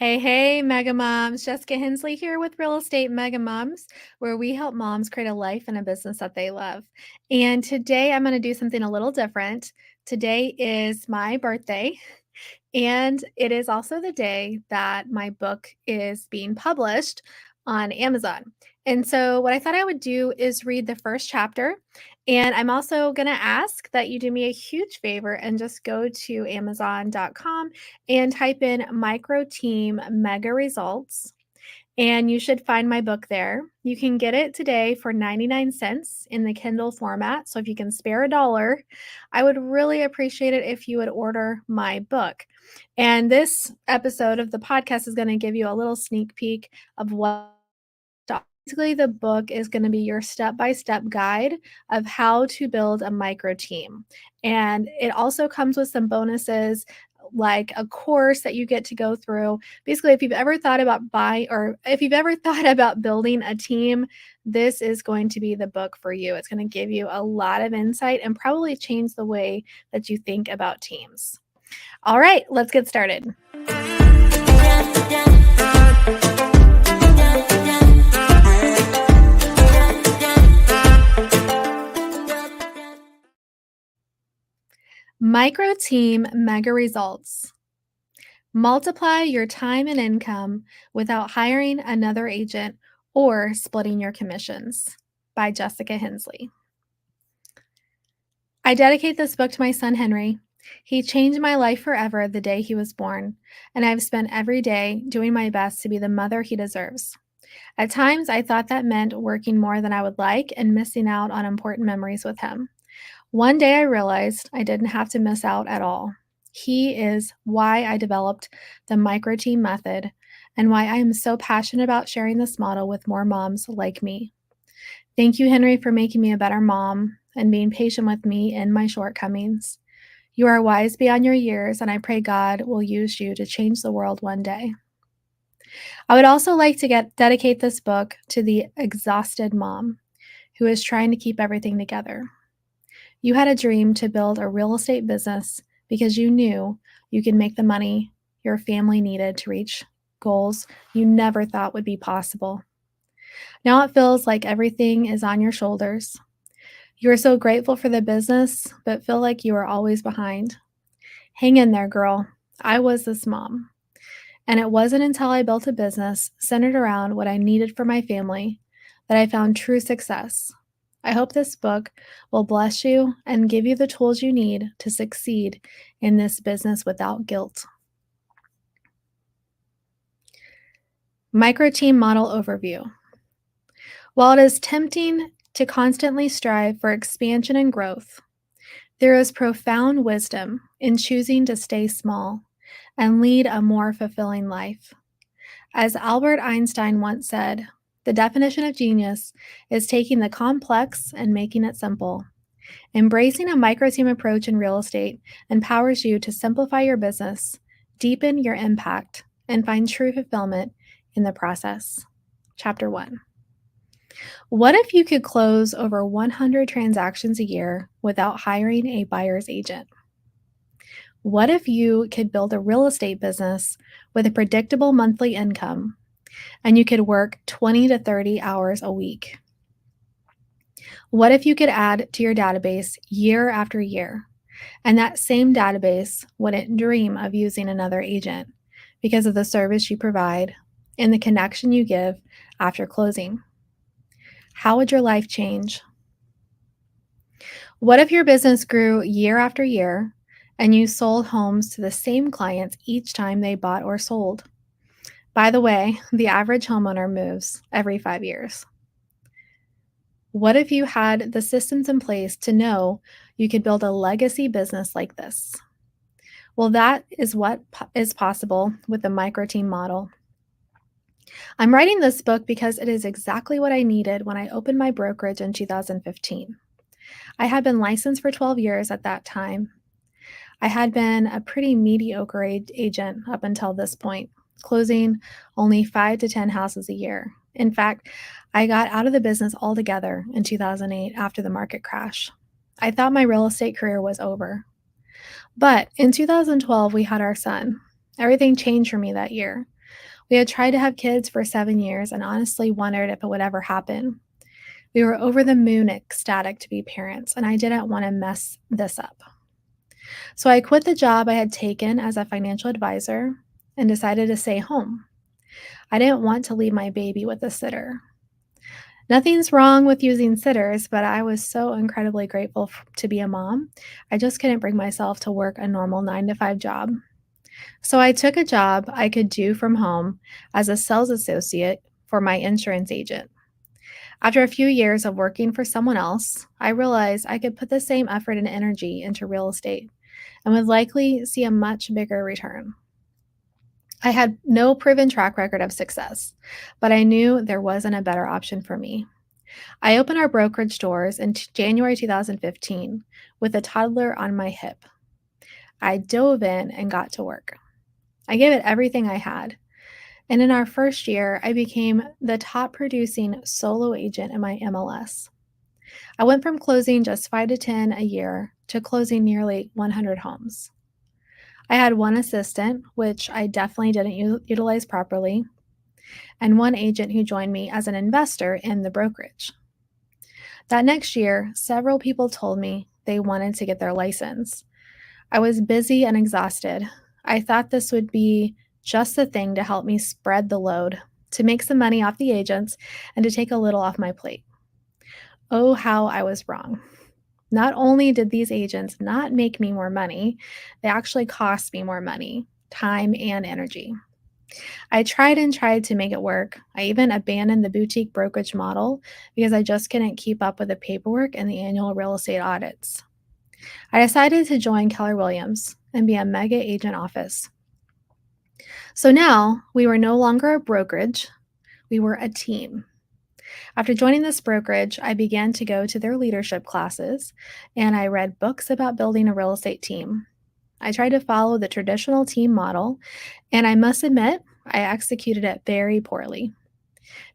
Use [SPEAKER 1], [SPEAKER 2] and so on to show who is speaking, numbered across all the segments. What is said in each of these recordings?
[SPEAKER 1] Hey, Mega Moms. Jessica Hensley here with Real Estate Mega Moms, where we help moms create a life and a business that they love. And today I'm going to do something a little different. Today is my birthday, and it is also the day that my book is being published on Amazon. And so, what I thought I would do is read the first chapter. And I'm also going to ask that you do me a huge favor and just go to Amazon.com and type in Micro Team Mega Results. And you should find my book there. You can get it today for 99 cents in the Kindle format. So if you can spare a dollar, I would really appreciate it if you would order my book. And this episode of the podcast is going to give you a little sneak peek of what. Basically, the book is going to be your step-by-step guide of how to build a micro team. And it also comes with some bonuses like a course that you get to go through. Basically, if you've ever thought about if you've ever thought about building a team, this is going to be the book for you. It's going to give you a lot of insight and probably change the way that you think about teams. All right, let's get started. Micro Team Mega Results. Multiply your time and income without hiring another agent or splitting your commissions. By Jessica Hensley. I dedicate this book to my son Henry. He changed my life forever the day he was born, and I've spent every day doing my best to be the mother he deserves. At times, I thought that meant working more than I would like and missing out on important memories with him. One day I realized I didn't have to miss out at all. He is why I developed the micro team method and why I am so passionate about sharing this model with more moms like me. Thank you, Henry, for making me a better mom and being patient with me in my shortcomings. You are wise beyond your years, and I pray God will use you to change the world one day. I would also like to dedicate this book to the exhausted mom who is trying to keep everything together. You had a dream to build a real estate business because you knew you could make the money your family needed to reach goals you never thought would be possible. Now it feels like everything is on your shoulders. You are so grateful for the business, but feel like you are always behind. Hang in there, girl. I was this mom. And it wasn't until I built a business centered around what I needed for my family that I found true success. I hope this book will bless you and give you the tools you need to succeed in this business without guilt. Micro Team Model Overview. While it is tempting to constantly strive for expansion and growth, there is profound wisdom in choosing to stay small and lead a more fulfilling life. As Albert Einstein once said, the definition of genius is taking the complex and making it simple. Embracing a micro team approach in real estate empowers you to simplify your business, deepen your impact, and find true fulfillment in the process. Chapter 1. What if you could close over 100 transactions a year without hiring a buyer's agent? What if you could build a real estate business with a predictable monthly income and you could work 20 to 30 hours a week? What if you could add to your database year after year, and that same database wouldn't dream of using another agent because of the service you provide and the connection you give after closing? How would your life change? What if your business grew year after year and you sold homes to the same clients each time they bought or sold? By the way, the average homeowner moves every 5 years. What if you had the systems in place to know you could build a legacy business like this? Well, that is what is possible with the micro team model. I'm writing this book because it is exactly what I needed when I opened my brokerage in 2015. I had been licensed for 12 years at that time. I had been a pretty mediocre agent up until this point, closing only 5 to 10 houses a year. In fact, I got out of the business altogether in 2008 after the market crash. I thought my real estate career was over. But in 2012, we had our son. Everything changed for me that year. We had tried to have kids for 7 years and honestly wondered if it would ever happen. We were over the moon ecstatic to be parents, and I didn't want to mess this up. So I quit the job I had taken as a financial advisor and decided to stay home. I didn't want to leave my baby with a sitter. Nothing's wrong with using sitters, but I was so incredibly grateful to be a mom. I just couldn't bring myself to work a normal 9 to 5 job. So I took a job I could do from home as a sales associate for my insurance agent. After a few years of working for someone else, I realized I could put the same effort and energy into real estate and would likely see a much bigger return. I had no proven track record of success, but I knew there wasn't a better option for me. I opened our brokerage doors in January 2015 with a toddler on my hip. I dove in and got to work. I gave it everything I had. And in our first year, I became the top producing solo agent in my MLS. I went from closing just 5 to 10 a year to closing nearly 100 homes. I had one assistant, which I definitely didn't utilize properly, and one agent who joined me as an investor in the brokerage. That next year, several people told me they wanted to get their license. I was busy and exhausted. I thought this would be just the thing to help me spread the load, to make some money off the agents, and to take a little off my plate. Oh, how I was wrong. Not only did these agents not make me more money, they actually cost me more money, time, and energy. I tried and tried to make it work. I even abandoned the boutique brokerage model because I just couldn't keep up with the paperwork and the annual real estate audits. I decided to join Keller Williams and be a mega agent office. So now we were no longer a brokerage, we were a team. After joining this brokerage, I began to go to their leadership classes and I read books about building a real estate team. I tried to follow the traditional team model, and I must admit, I executed it very poorly.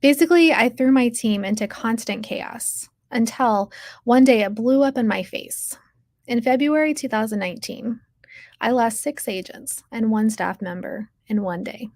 [SPEAKER 1] Basically, I threw my team into constant chaos until one day it blew up in my face. In February 2019, I lost 6 agents and one staff member in one day.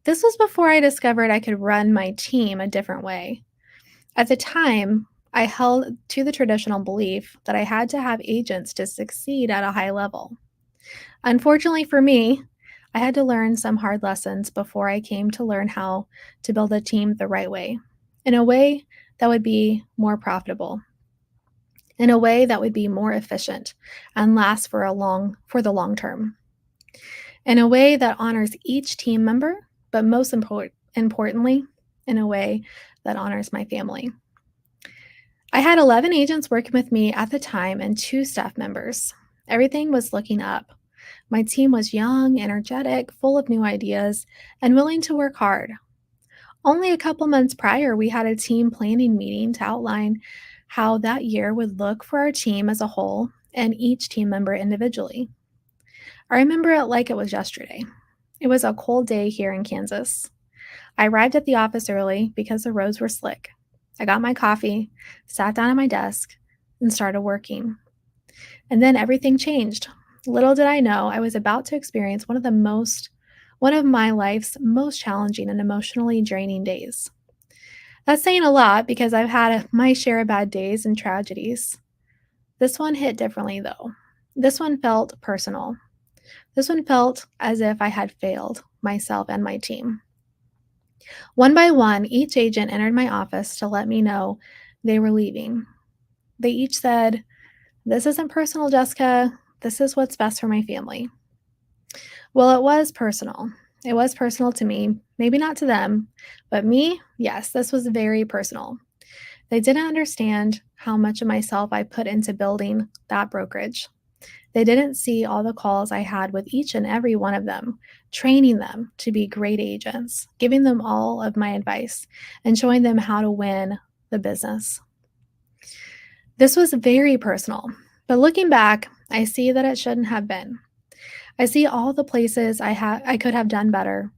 [SPEAKER 1] This was before I discovered I could run my team a different way. At the time, I held to the traditional belief that I had to have agents to succeed at a high level. Unfortunately for me, I had to learn some hard lessons before I came to learn how to build a team the right way, in a way that would be more profitable, in a way that would be more efficient and last for the long term, in a way that honors each team member, but most importantly, in a way that honors my family. I had 11 agents working with me at the time and 2 staff members. Everything was looking up. My team was young, energetic, full of new ideas, and willing to work hard. Only a couple months prior, we had a team planning meeting to outline how that year would look for our team as a whole and each team member individually. I remember it like it was yesterday. It was a cold day here in Kansas. I arrived at the office early because the roads were slick. I got my coffee, sat down at my desk, and started working. And then everything changed. Little did I know I was about to experience one of my life's most challenging and emotionally draining days. That's saying a lot because I've had my share of bad days and tragedies. This one hit differently though. This one felt personal. This one felt as if I had failed myself and my team. One by one, each agent entered my office to let me know they were leaving. They each said, "This isn't personal, Jessica. This is what's best for my family." Well, it was personal. It was personal to me, maybe not to them, but me, yes, this was very personal. They didn't understand how much of myself I put into building that brokerage. They didn't see all the calls I had with each and every one of them, training them to be great agents, giving them all of my advice, and showing them how to win the business. This was very personal, but looking back, I see that it shouldn't have been. I see all the places I could have done better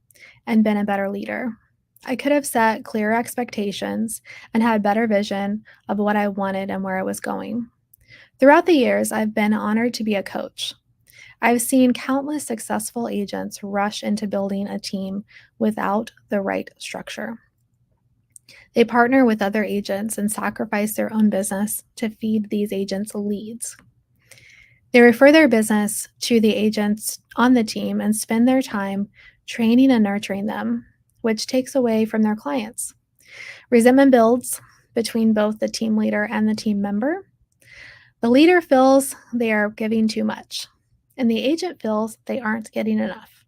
[SPEAKER 1] and been a better leader. I could have set clearer expectations and had better vision of what I wanted and where I was going. Throughout the years, I've been honored to be a coach. I've seen countless successful agents rush into building a team without the right structure. They partner with other agents and sacrifice their own business to feed these agents leads. They refer their business to the agents on the team and spend their time training and nurturing them, which takes away from their clients. Resentment builds between both the team leader and the team member. The leader feels they are giving too much, and the agent feels they aren't getting enough.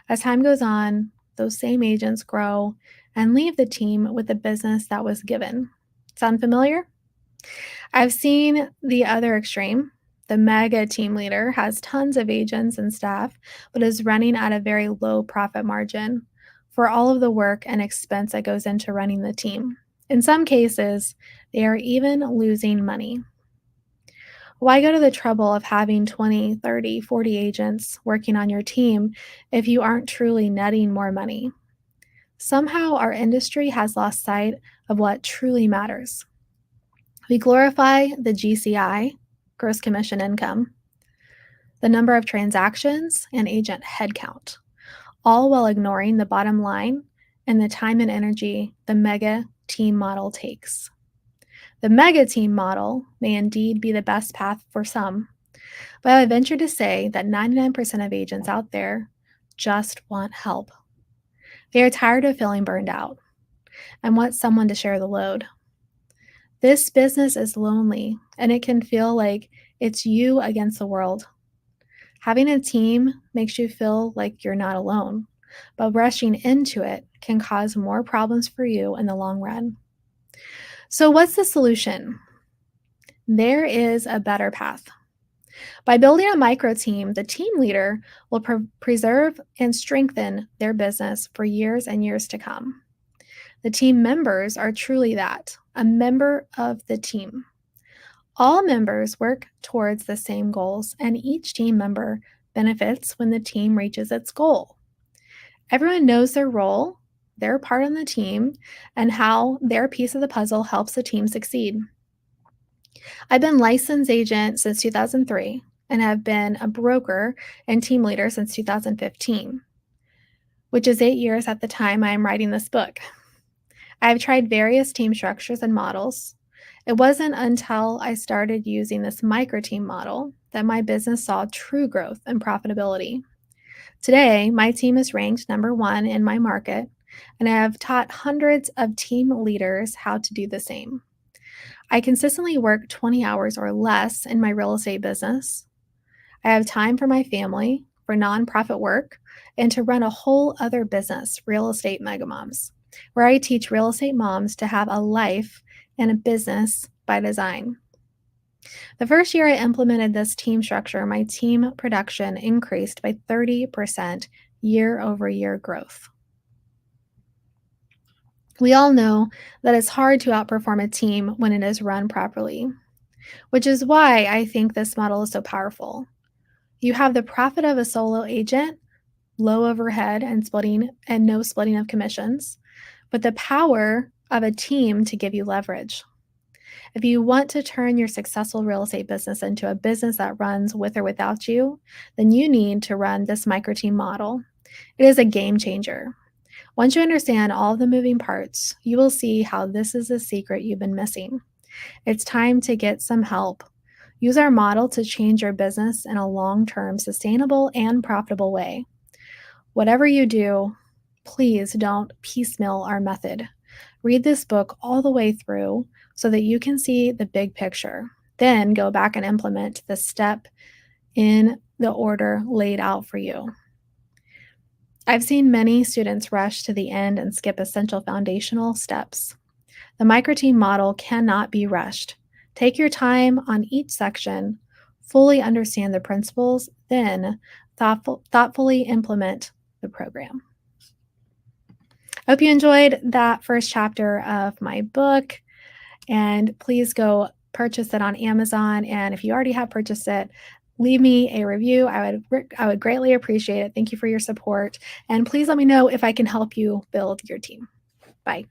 [SPEAKER 1] As time goes on, those same agents grow and leave the team with the business that was given. Sound familiar? I've seen the other extreme. The mega team leader has tons of agents and staff, but is running at a very low profit margin for all of the work and expense that goes into running the team. In some cases, they are even losing money. Why go to the trouble of having 20, 30, 40 agents working on your team if you aren't truly netting more money? Somehow, our industry has lost sight of what truly matters. We glorify the GCI, gross commission income, the number of transactions, and agent headcount, all while ignoring the bottom line and the time and energy the mega team model takes. The mega team model may indeed be the best path for some, but I would venture to say that 99% of agents out there just want help. They are tired of feeling burned out and want someone to share the load. This business is lonely, and it can feel like it's you against the world. Having a team makes you feel like you're not alone, but rushing into it can cause more problems for you in the long run. So, what's the solution? There is a better path. By building a micro team, the team leader will preserve and strengthen their business for years and years to come. The team members are truly that, a member of the team. All members work towards the same goals, and each team member benefits when the team reaches its goal. Everyone knows their role, their part on the team, and how their piece of the puzzle helps the team succeed. I've been licensed agent since 2003 and have been a broker and team leader since 2015, which is 8 years at the time I am writing this book. I've tried various team structures and models. It wasn't until I started using this micro team model that my business saw true growth and profitability. Today, my team is ranked number 1 in my market, and I have taught hundreds of team leaders how to do the same. I consistently work 20 hours or less in my real estate business. I have time for my family, for nonprofit work, and to run a whole other business, Real Estate Megamoms, where I teach real estate moms to have a life and a business by design. The first year I implemented this team structure, my team production increased by 30% year-over-year growth. We all know that it's hard to outperform a team when it is run properly, which is why I think this model is so powerful. You have the profit of a solo agent, low overhead and no splitting of commissions, but the power of a team to give you leverage. If you want to turn your successful real estate business into a business that runs with or without you, then you need to run this micro team model. It is a game changer. Once you understand all of the moving parts, you will see how this is the secret you've been missing. It's time to get some help. Use our model to change your business in a long-term, sustainable, and profitable way. Whatever you do, please don't piecemeal our method. Read this book all the way through so that you can see the big picture. Then go back and implement the step in the order laid out for you. I've seen many students rush to the end and skip essential foundational steps. The microteam model cannot be rushed. Take your time on each section, fully understand the principles, then thoughtfully implement the program. I hope you enjoyed that first chapter of my book, and please go purchase it on Amazon. And if you already have purchased it, leave me a review. I would greatly appreciate it. Thank you for your support. And please let me know if I can help you build your team. Bye.